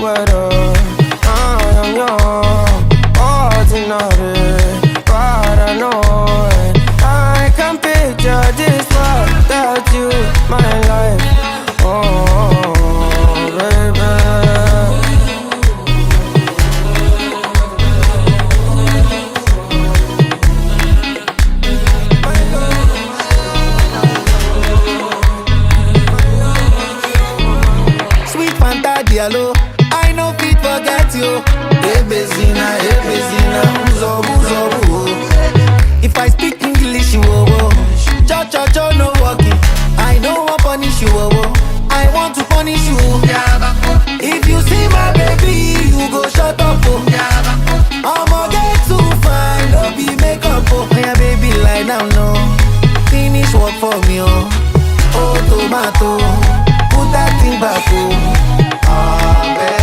weather. I'm young, ordinary, paranoid. I can picture this world without you, my life. Oh, baby. Sweet Fanta Diallo, I know fit forget you. Hey Bezina, uzo, uzo, uzo. If I speak English, you oh, cho cho cho no walking. I know I punish you oh, I want to punish you. If you see my baby, you go shut up oh. I'ma get too fine, don't be makeup oh. Yeah baby, lie down no. Finish work for me oh. Oh tomato, put that thing back oh. Ah baby.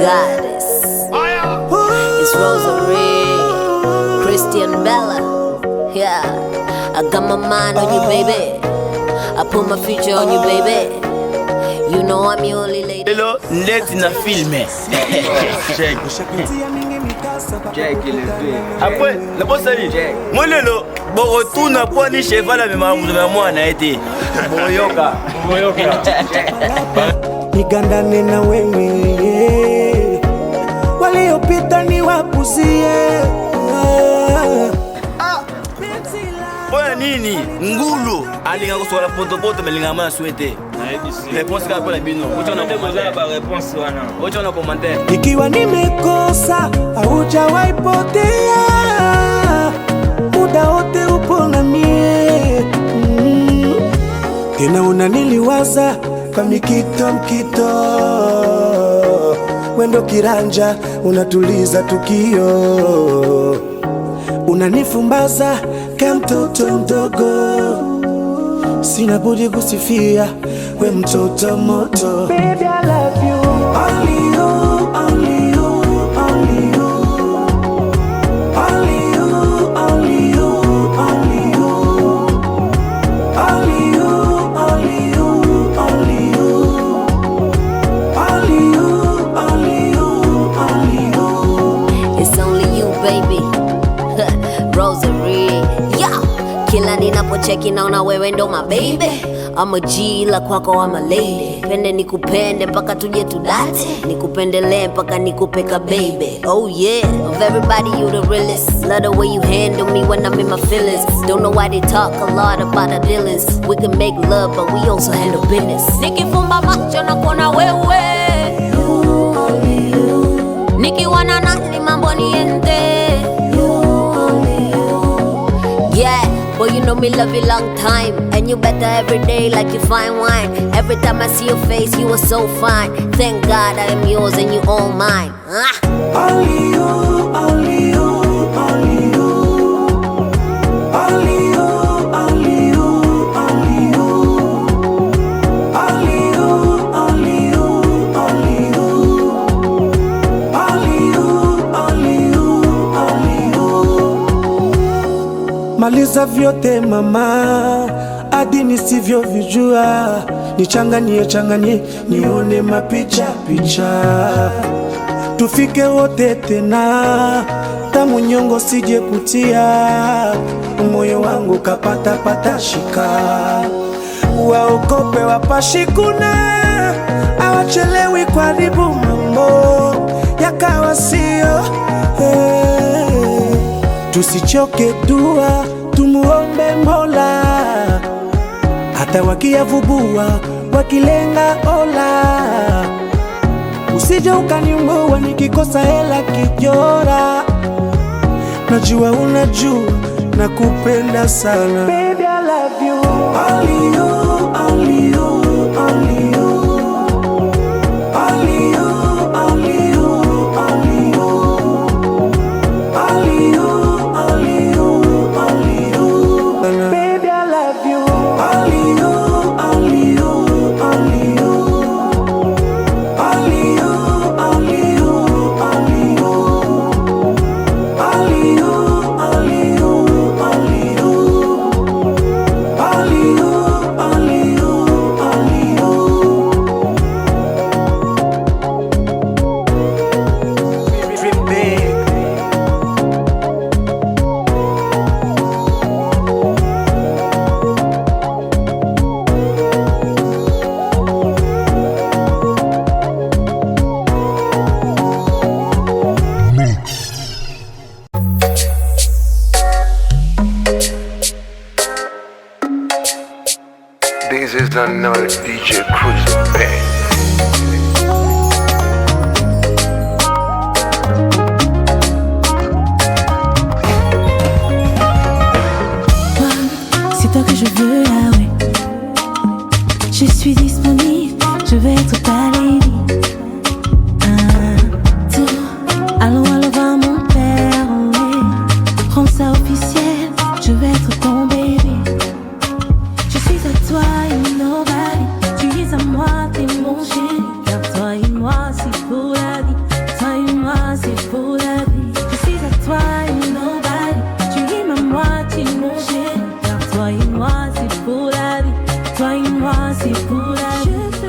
Goddess. It's Rosary, Christian Bella. Yeah, I got my mind on you, baby. I put my future on you, baby. You know I'm your only lady. Hello, net na filme. Check. Check le deux. Après, la bosse ali. Moi lelo, bon retour na point ni cheval avec moi na été. Boyoka. Nigandane na wewe, waliopita ni wapuzie. Kwa nini ngulu alinga kusola poto melinga ma souhaité réponse ka kwa bino ucho na commentaire ba réponse wana ucho na commentaire ikiwa nimekosa haujawahi potea, muda wote upo na mie tena unaniliwaza kwa mkito wendo kiranja unatuliza tukio, unanifumbaza kama mtoto mdogo, sina budi kusifia we mtoto moto. Baby I love you, only you, only you, only you, only you, only you, only you, only you. napocheki naona wewe ndo my baby. I'm a G la kwako I'm a lady. Pende nikupende mpaka tuje tudate, nikupendelee mpaka nikupeka baby. Oh yeah, of everybody you the realest. Love the way you handle me when I'm in my feelings. Don't know why they talk a lot about our dealings. We can make love but we also handle business. Nikifumba macho na kuona wewe, nikiwa na nani mambo niende. Yeah, boy, you know me love you long time, and you better every day like you fine wine. Every time I see your face, you are so fine. Thank God I am yours and you all mine. Only you, only you, only you. Only you, only you, only you. Only you, only you, only you. Only you, only you, only you. Maliza vyote mama, hadi nisivyovijua. Nichanganye, nione mapicha picha. Tufike wote tena, tamu nyongo sije kutia. Moyo wangu kapata shika. Waokope wapashikuna, awachelewi kuharibu mambo yakawa sio. Tusichoke dua, tumuombe Mola. Hata wakiyavubua, wakilenga ola. Usije ukanimbua nikikosa hela kijora. Najua unajua nakupenda sana. Baby I love you. Only you, only you, only you. Only you, only you, only you. Only you, only you, only you. Baby I love you. Only you, only you, only you. Only you, only you, only you. Only you, only you, only you. Only you, only you, only you. Dream big. This is another DJ Cruise Band. C'est toi que je veux, ah ouais. Je suis disponible, je vais être ta lady. Allons, va mon père, ouais. Rends ça officiel, je vais être ton bébé. Je suis à toi et nobody. Tu es à moi, t'es mon chéri. Car toi et moi, c'est pour la vie. Toi et moi, c'est pour la vie. Je suis à toi et nobody. Tu es ma moitié, mon chéri. Car toi et moi, c'est pour la vie. Toi et moi, c'est pour la vie. Je te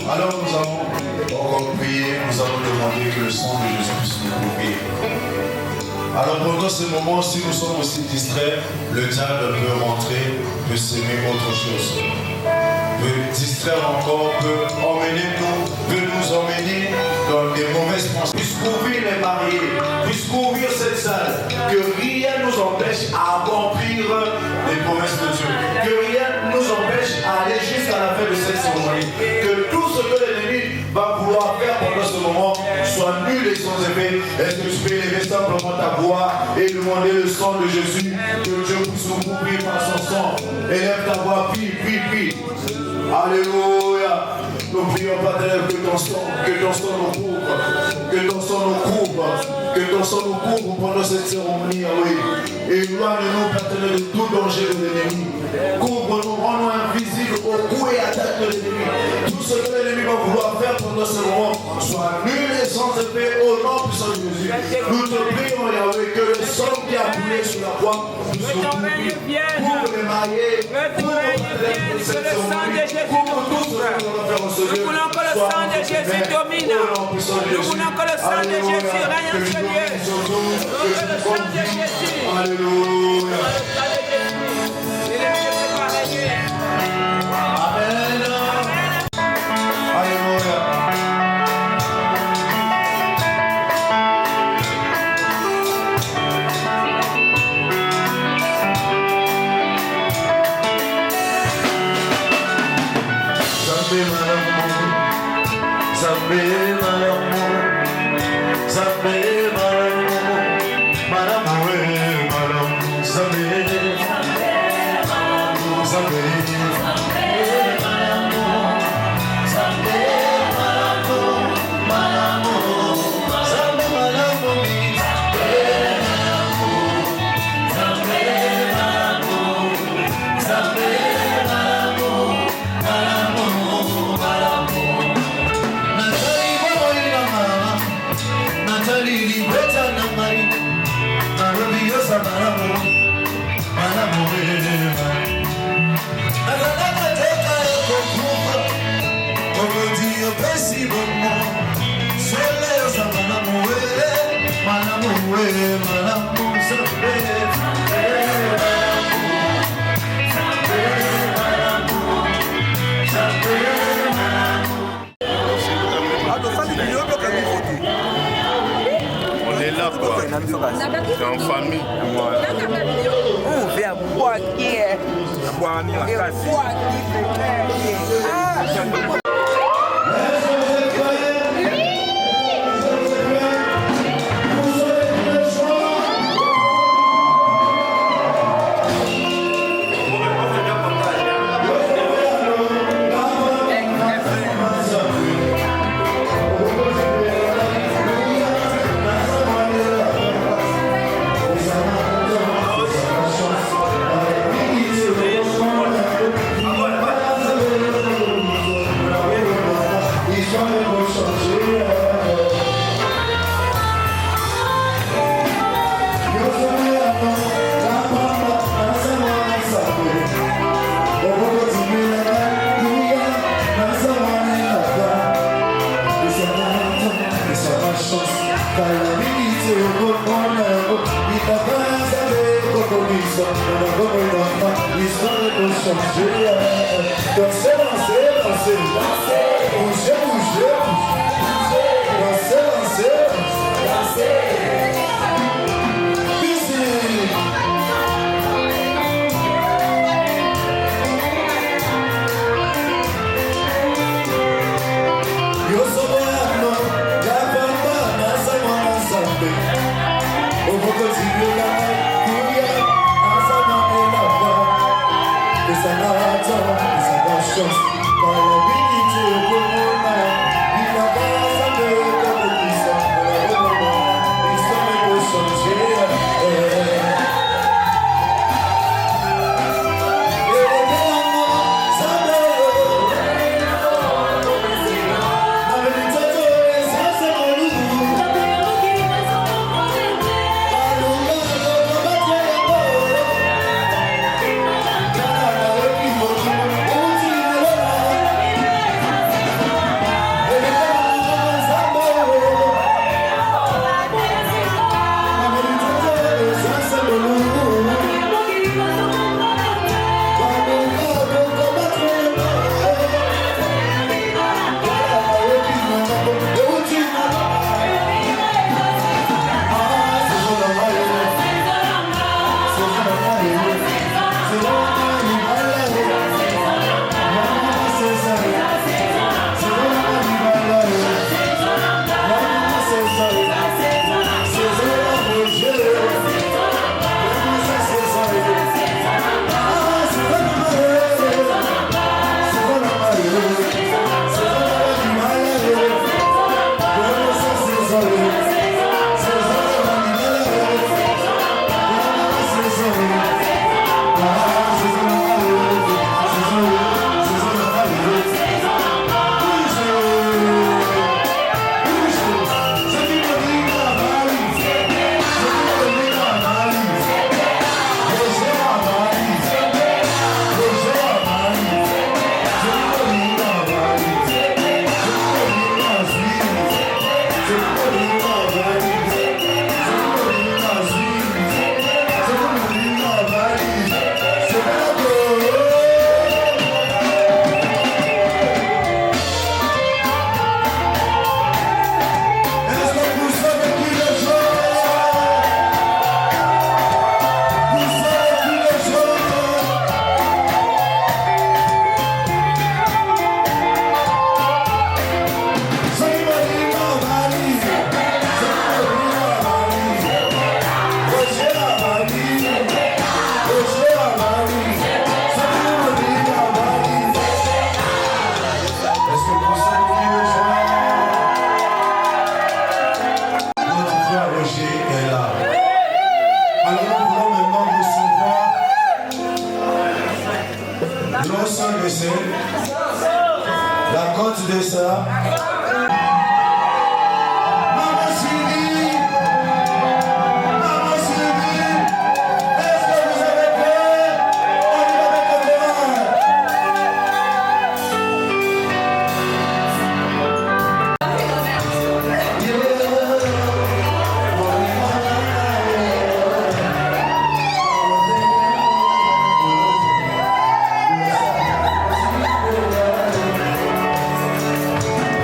Alors nous allons encore prier, nous allons demander que le sang de Jésus puisse nous couvrir. Alors pendant ce moment, si nous sommes aussi distraits, le diable peut rentrer, peut s'aimer autre chose. Peut distraire encore, peut nous emmener dans des mauvaises pensées. Puisse couvrir les mariés, puisse couvrir cette salle, que rien ne nous empêche à accomplir les promesses de Dieu, que rien ne nous empêche à aller jusqu'à la fin de cette cérémonie, que tout ce que l'ennemi va vouloir faire pendant ce moment soit nul et sans effet. Est-ce que tu peux élever simplement ta voix et demander le sang de Jésus, que Dieu puisse nous couvrir par son sang? Élève ta voix, prie. Alléluia. Nous prions, Père, que ton sang nous couvre, que ton sang nous couvre, que ton sang nous couvre pendant cette cérémonie, oui. Éloigne-nous, Père, de tout danger de l'ennemi. Couvre-nous, rends-nous invisibles au coup et attaque de l'ennemi. Tout ce que l'ennemi va vouloir faire pendant ce moment soit nul et sans effet au nom puissant de Jésus. Nous te prions, Yahweh, que le sang qui a coulé sur la croix nous couvre les mariés, couvre cette cérémonie, couvre tout ce que nous allons faire en ce lieu. Nous voulons que le sang de Jésus domine. Nous voulons que le sang de Jésus règne en ce lieu. Que le sang de Jésus. Alléluia. Amen. Alléluia. On est là quoi, c'est en famille. On fait un bois qui est. Un bois qui est. La côte de ça. Maman Sylvie. Maman Sylvie. Est-ce que vous avez peur? On y va avec le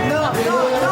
Non, non, non.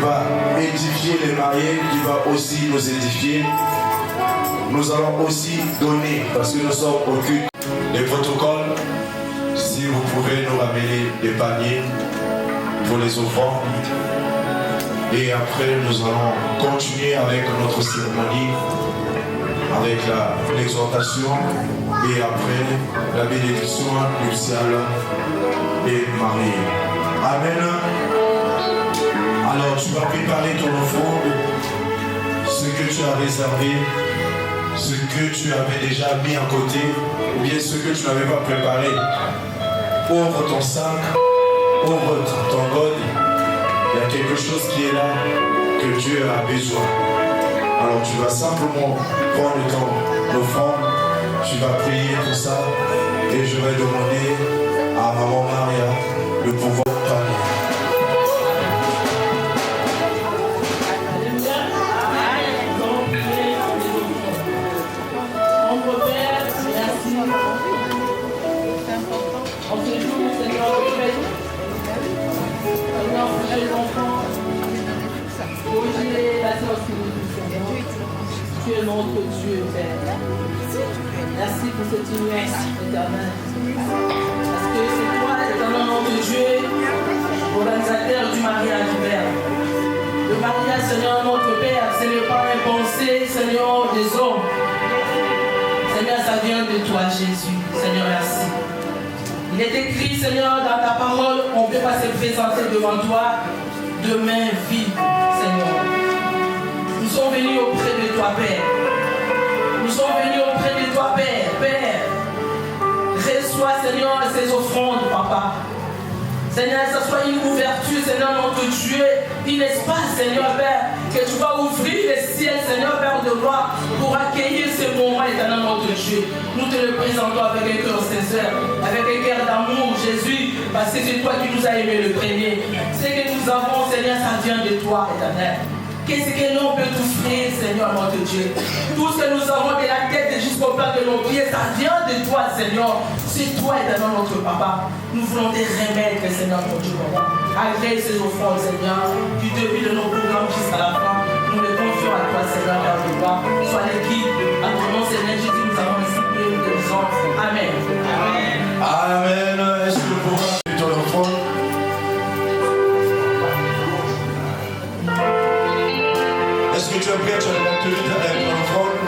va édifier les mariés, qui va aussi nous édifier. Nous allons aussi donner, parce que nous sommes au culte. Les protocoles, si vous pouvez nous ramener des paniers pour les offrandes. Et après, nous allons continuer avec notre cérémonie, avec l'exhortation, et après, la bénédiction nuptiale des mariés. Amen. Alors, tu vas préparer ton offrande, ce que tu as réservé, ce que tu avais déjà mis à côté, ou bien ce que tu n'avais pas préparé. Ouvre ton sac, ouvre ton god. Il y a quelque chose qui est là que Dieu a besoin. Alors tu vas simplement prendre ton offrande, tu vas prier pour ça, et je vais demander à Maman Maria de pouvoir parler. Tu es notre Dieu, Père. Merci pour cette union éternelle. Parce que c'est toi, éternel notre Dieu, organisateur du mariage, Père. Le mariage, Seigneur, notre Père, ce n'est pas une pensée, Seigneur, des hommes. Seigneur, ça vient de toi, Jésus. Seigneur, merci. Il est écrit, Seigneur, dans ta parole, on ne peut pas se présenter devant toi de main vide, Seigneur. Nous sommes venus auprès de toi, Père. Nous sommes venus auprès de toi, Père. Père, reçois, Seigneur, ces offrandes, Papa. Seigneur, que ce soit une ouverture, Seigneur, notre Dieu, un espace, Seigneur, Père, que tu vas ouvrir le ciel, Seigneur, Père de gloire, pour accueillir ce moment, éternel, notre Dieu. Nous te le présentons avec un cœur sincère, avec un cœur d'amour, Jésus, parce que c'est toi qui nous as aimé le premier. Ce que nous avons, Seigneur, ça vient de toi, éternel. Qu'est-ce que l'on peut t'offrir, Seigneur, notre Dieu? Tout ce que nous avons de la tête jusqu'au plat de nos pieds, ça vient de toi, Seigneur. C'est toi, éternel, notre Papa. Nous voulons te remettre, Seigneur, notre Dieu, Papa. Agrée ces offrandes, Seigneur, du début de nos programmes jusqu'à la fin. Nous les confions à toi, Seigneur, Père de gloire. Sois les guides. À ton nom, Seigneur Jésus, nous avons ainsi prié, nous te disons Amen. Amen. Amen. Est-ce que le programme est ton offrande? Est-ce que tu es prêt? Tu as obtenu ton offrande?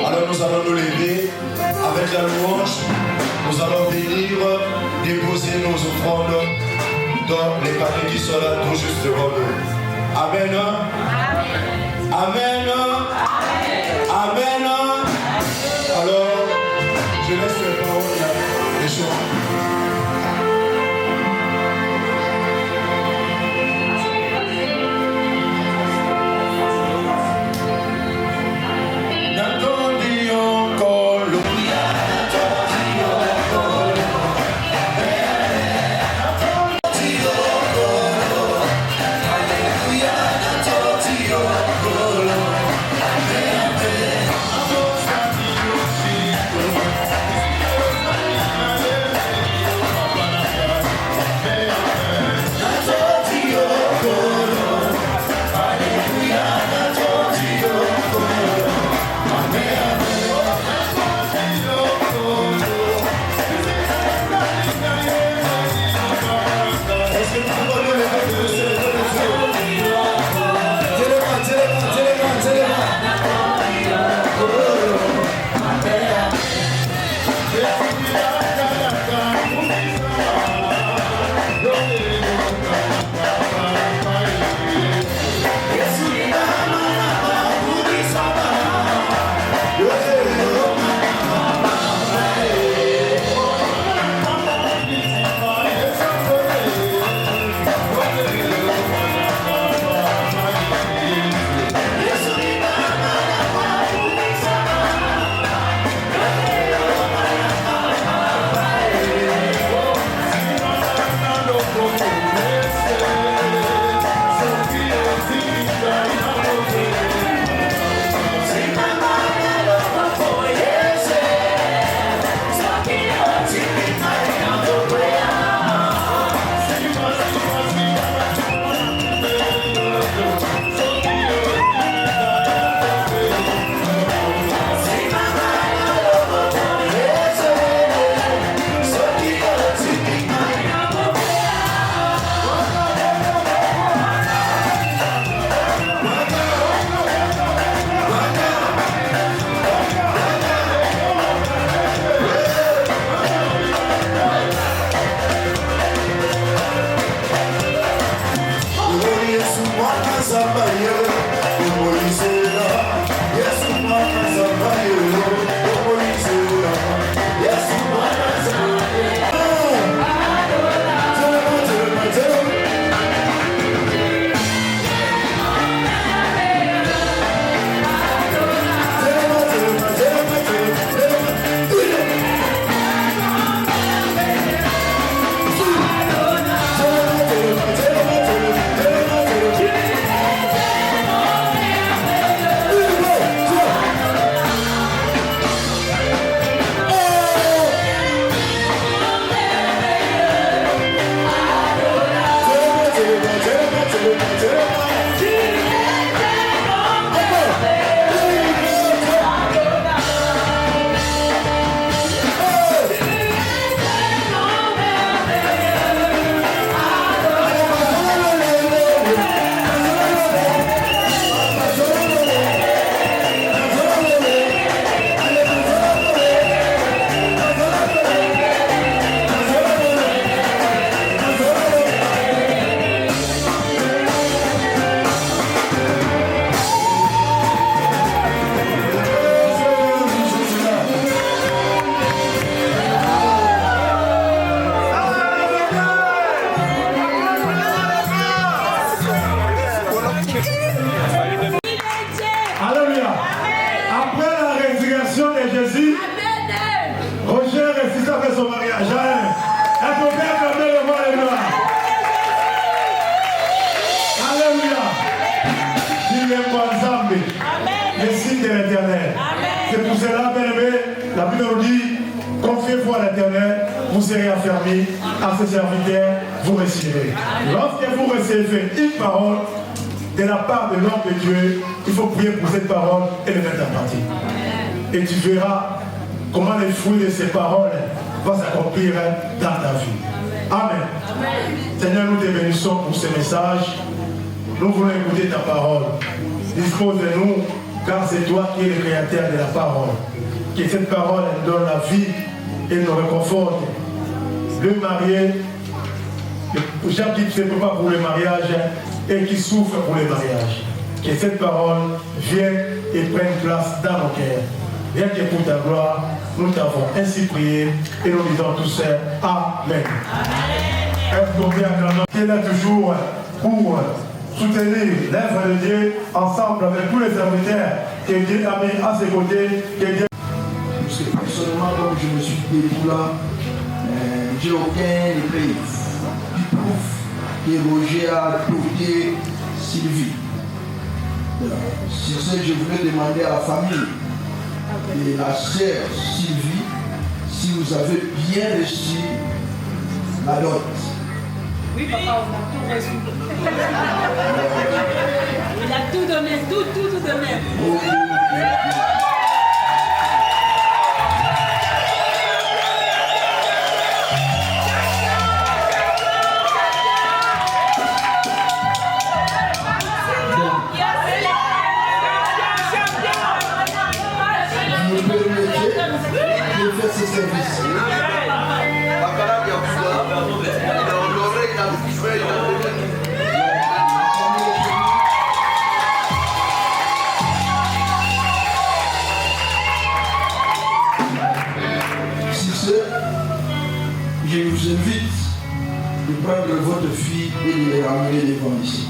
Alors nous allons nous lever avec la louange. Nous allons venir déposer nos offrandes dans les paniers qui sont là tout juste devant nous. Amen. Amen. Amen. Alors, je laisse les paroles des chants. Hallelujah, Jésus. Roger réussit à faire son mariage. Elle peut bien accorder le mot et gloire. Alléluia. Dis-le-moi ensemble. Le signe de l'éternel. C'est pour cela, bien-aimé, la Bible nous dit, confiez-vous à l'éternel, vous serez affermis, à ses serviteurs, vous recevez. Lorsque vous recevez une parole de la part de l'homme de Dieu, il faut prier pour cette parole et le mettre en pratique. Et tu verras comment les fruits de ces paroles vont s'accomplir dans ta vie. Amen. Seigneur, nous te bénissons pour ce message. Nous voulons écouter ta parole. Dispose de nous, car c'est toi qui es le créateur de la parole. Que cette parole elle donne la vie et nous réconforte. Le marié, Jean qui ne se prépare pour le mariage et qui souffre pour le mariage. Que cette parole vienne et prenne place dans nos cœurs. Bien que pour ta gloire, nous t'avons ainsi prié et nous disons tous Amen. Est-ce qu'on vient acclamer? Il est là toujours pour soutenir l'œuvre de Dieu ensemble avec tous les serviteurs que Dieu a mis à ses côtés. Parce que personnellement, comme je me suis debout là, j'ai aucun preuve qui prouve que Roger a adopté Sylvie. Sur ce, je voulais demander à la famille et la sœur Sylvie si vous avez bien reçu la dot. Oui, papa, on a tout reçu. Il a tout donné, tout donné. Ce service. Si ce, je vous invite de prendre votre fille et de les ramener devant ici.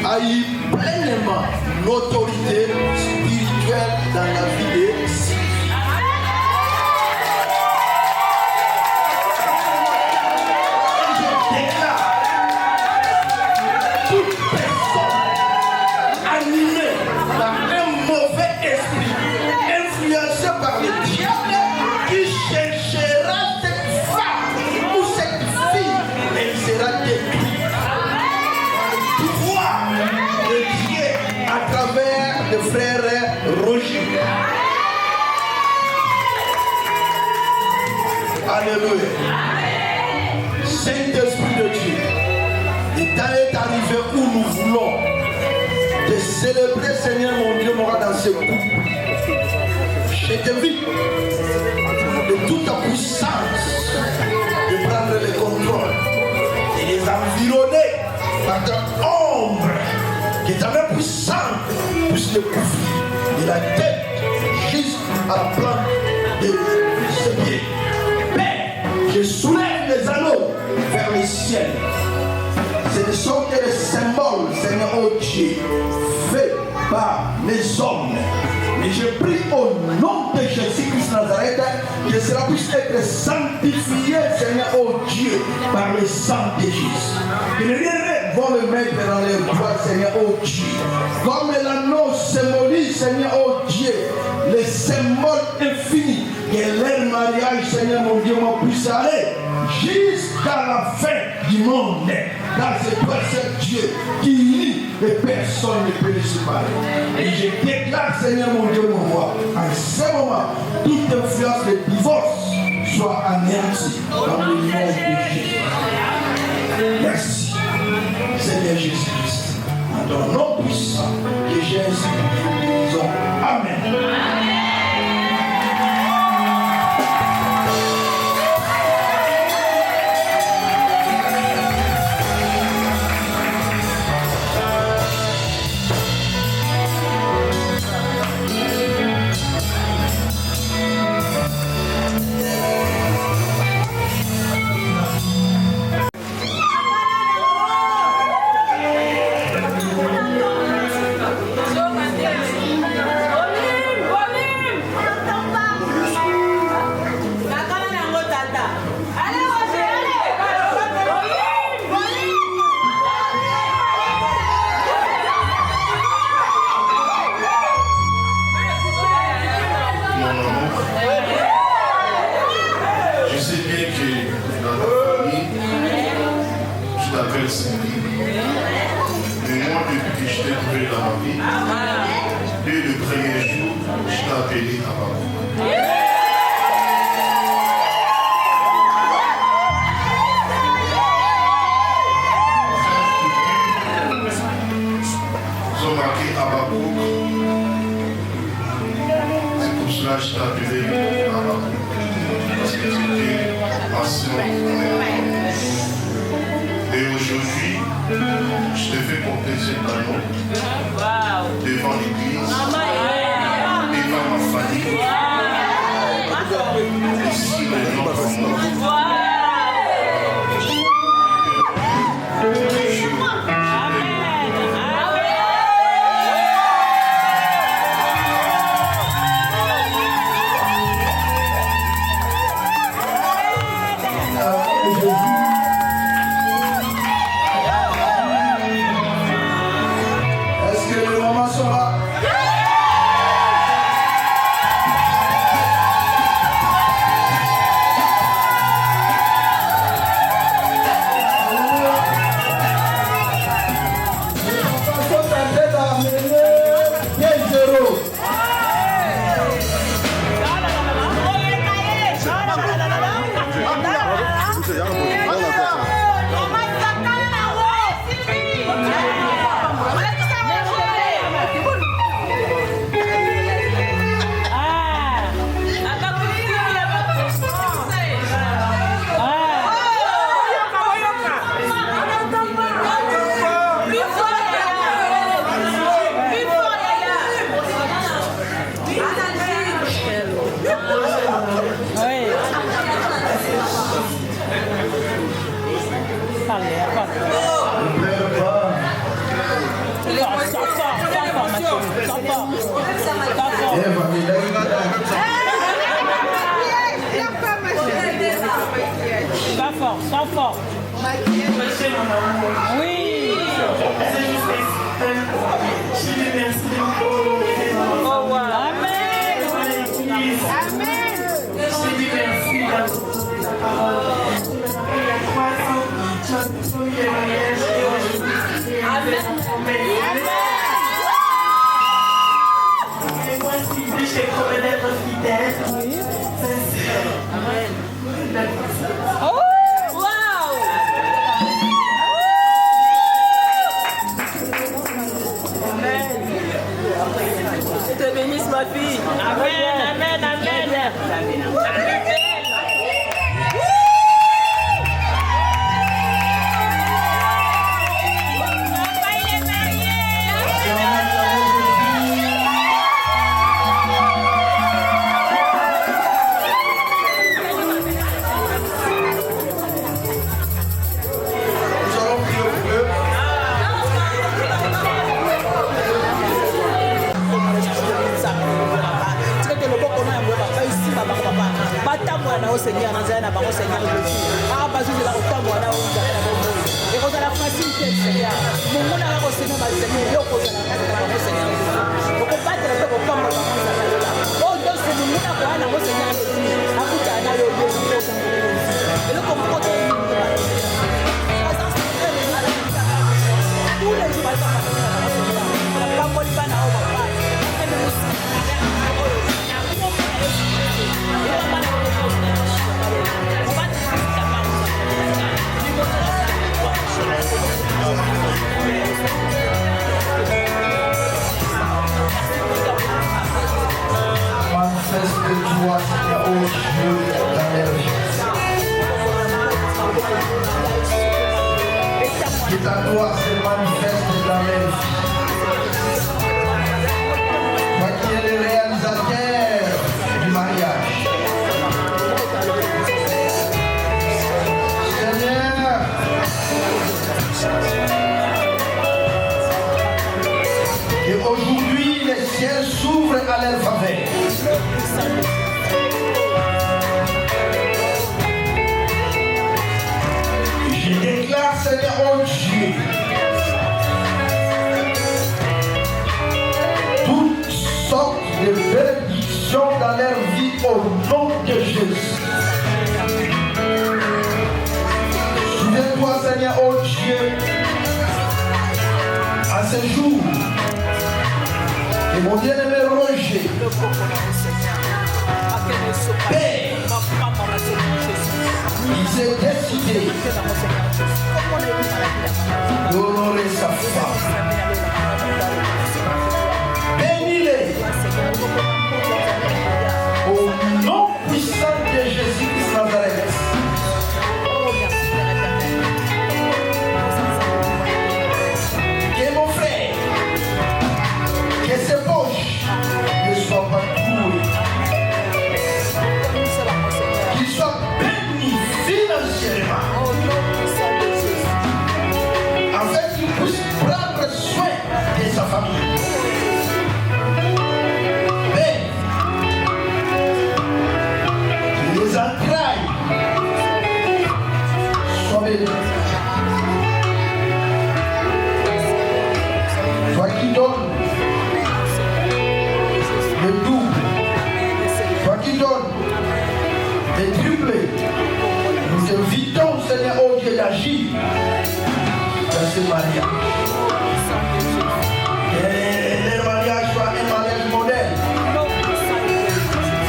a eu pleinement l'autorité spirituelle dans la vie de Sylvie. Je déclare toute personne animée par un mauvais esprit, influencée par le diable, qui cherchera cette femme ou cette fille, elle sera détruite. De Dieu à travers le frère Roger. Alléluia. Saint-Esprit de Dieu, le temps est arrivé. célébrer, Seigneur mon Dieu, m'aura dans ce couple. Je te vis de toute ta puissance de prendre le contrôle et les environner par ta ombre qui est ta main puissante puisse le couvrir de la tête jusqu'à la plante de ses pieds. Père, je soulève les anneaux vers le ciel. Ce ne sont que les symboles, Seigneur, oh Dieu, faits par les hommes. Mais je prie au nom de Jésus-Christ Nazareth que cela puisse être sanctifié, Seigneur, oh Dieu, par le sang de Jésus. Que les rien vont le mettre dans les bois, Seigneur, oh Dieu. Comme l'anneau symbolise, Seigneur, oh Dieu, les symboles infinis, que leur mariage, Seigneur, mon Dieu, puisse aller jusqu'à la fin du monde. Car c'est toi, c'est Dieu qui unit et personne ne peut les séparer. Et je déclare, Seigneur mon Dieu, mon roi, en ce moment, toute influence de divorce soit anéantie dans le nom de Jésus. Merci, Seigneur Jésus-Christ. En ton nom puissant, que j'ai ainsi prié. Disons Amen. Amen. Manifeste-toi, Seigneur, oh Dieu, dans leur vie. Que ta gloire se manifeste dans leur vie. Toi qui es le réalisateur du mariage. Seigneur, et aujourd'hui les ciels s'ouvrent à leur faveur. Je déclare, Seigneur, oh Dieu, toutes sortes de bénédictions dans leur vie au nom de Jésus. Souviens-toi, Seigneur, oh Dieu, à ce jour, et mon bien-aimé Roger, Père, il s'est décidé d'honorer sa femme. Bénis-les au nom puissant de Jésus-Christ Nazareth. Que mon frère, que ses poches ne soient pas trouées, qu'il soit béni financièrement, afin qu'il puisse prendre soin de sa famille. Mais que les entrailles soient bénies. Toi qui donnes le double, toi qui donnes le triple, nous invitons, Seigneur, oh Dieu, d'agir dans ce mariage. Que le mariage soit un mariage modèle.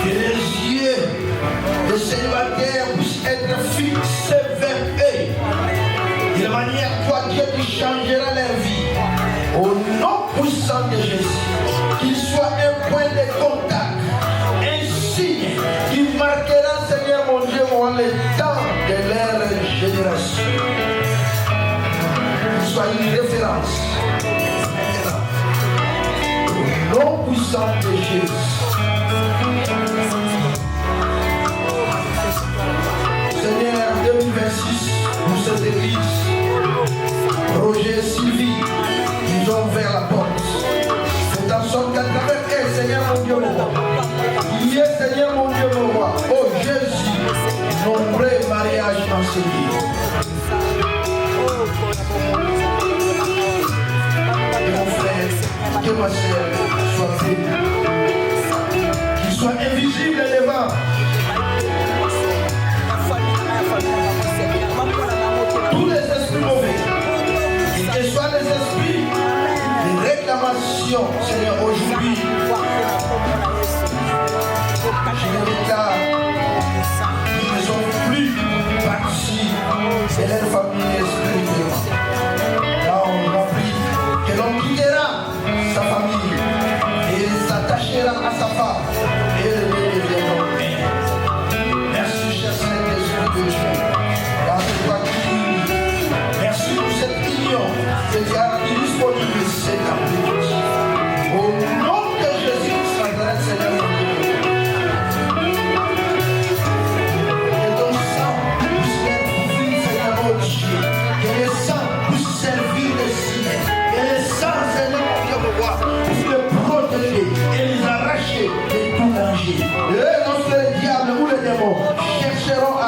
Que les yeux des célibataires puissent être fixés vers eux. De la manière, toi, Dieu, qui changera leur vie. Au nom puissant de Jésus, qu'il soit un point de contact, un signe qui marquera, Seigneur mon Dieu, moi, le temps de leur génération. Qu'il soit une référence. Au nom puissant de Jésus. Seigneur, 2026, pour cette église, Roger et Sylvie, ils ont ouvert la porte. C'est en sorte qu'à travers elle, Seigneur mon Dieu, mon roi, il y ait, Seigneur mon Dieu, mon roi, oh Jésus, nombreux mariages enseignés. Que mon frère, que ma soeur soit béni, qu'il soit invisible devant. Tous les esprits mauvais, et que ce soit les esprits de réclamation, Seigneur, aujourd'hui, je les déclare qu'ils ne sont plus partis de leur famille spirituelle. Là, on a pris que l'on quittera sa famille et il s'attachera à sa femme et le deviendront un. Merci, cher Saint-Esprit de Dieu. Merci pour cette union que tu as rendue disponible cet après-midi. Au nom de Jésus, Nazareth, Seigneur mon Dieu. Que ton sang puisse être couvert, Seigneur mon Dieu. Que le sang puisse servir de signe. Que le sang, Seigneur mon Dieu, mon roi, puisse les protéger et les arracher de tout danger. Et lorsque le diable ou les démons chercheront à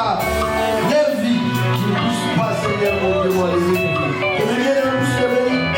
leur vie, qu'ils ne puissent pas, Seigneur mon Dieu, les ennemis. Que le bien de nous se bénisse.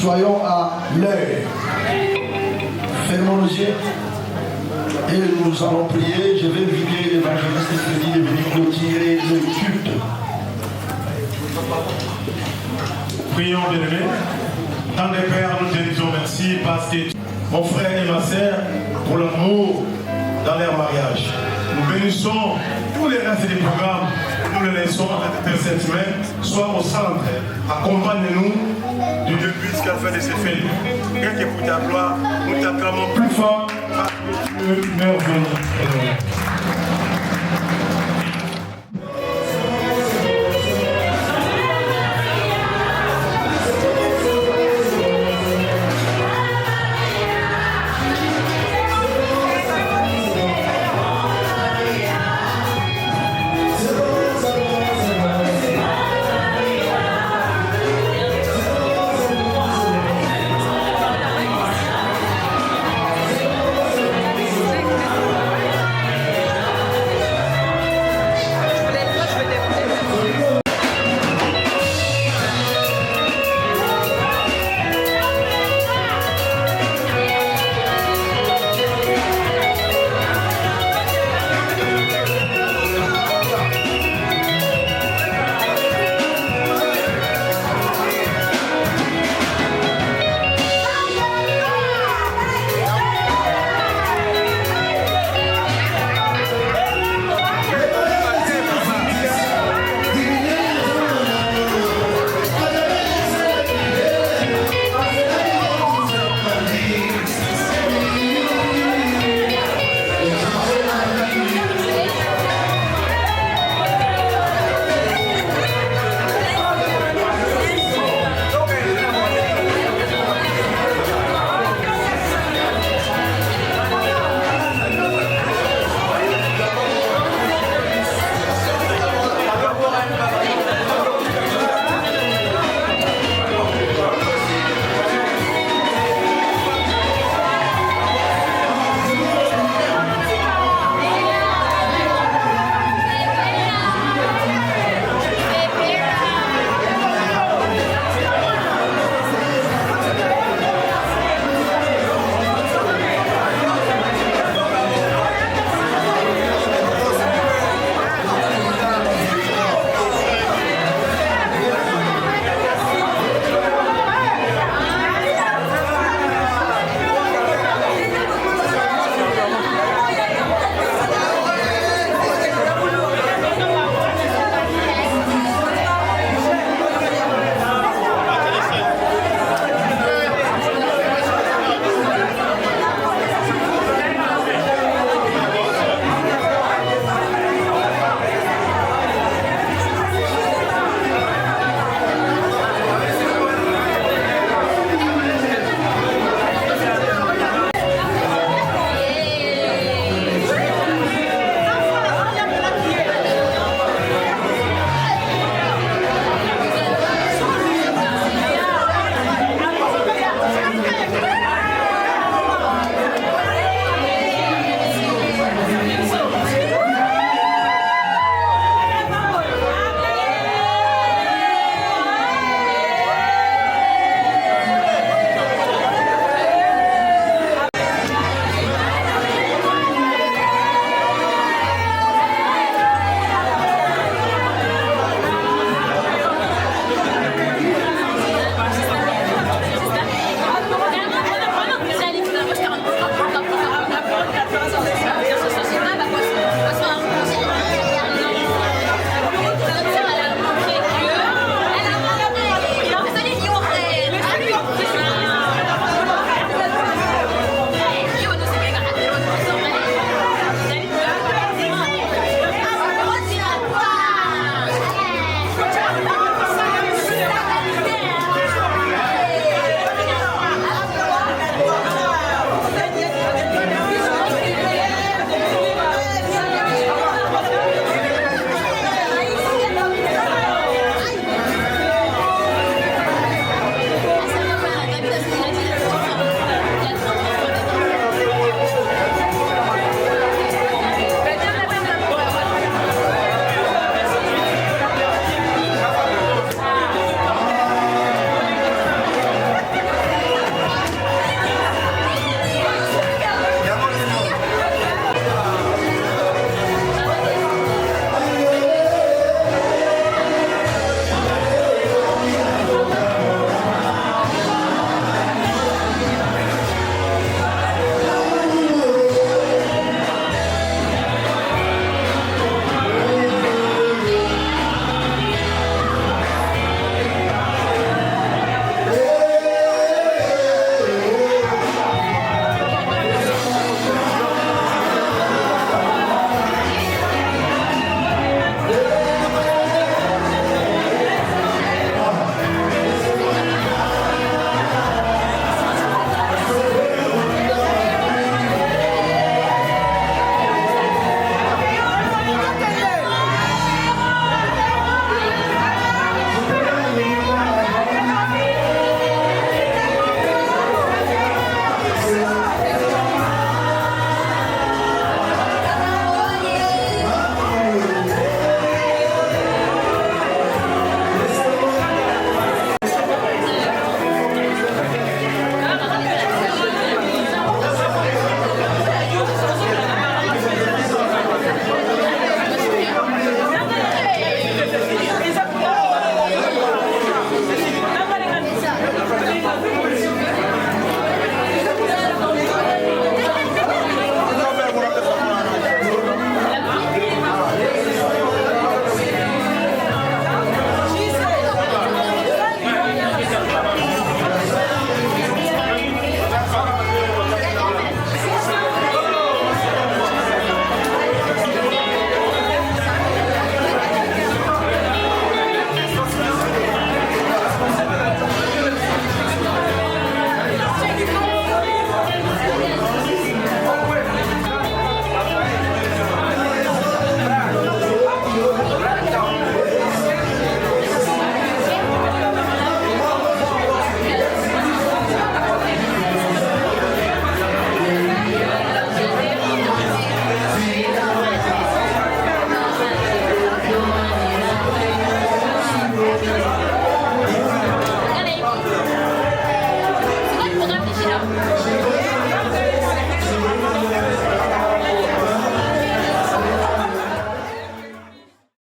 soyons à l'heure. Fermons nos yeux et nous allons prier. Je vais inviter l'évangéliste Freddy de venir clôturer le culte. Prions, bien-aimés. Tant des pères, nous te disons merci parce que mon frère et ma sœur, pour l'amour dans leur mariage. Nous bénissons tous les restes des programmes. Nous les laissons à cette semaine, soit au centre. Accompagne-nous du début jusqu'à la fin de ces fêtes. Rien que pour ta gloire, nous t'acclamons plus fort parce que tu es merveilleux.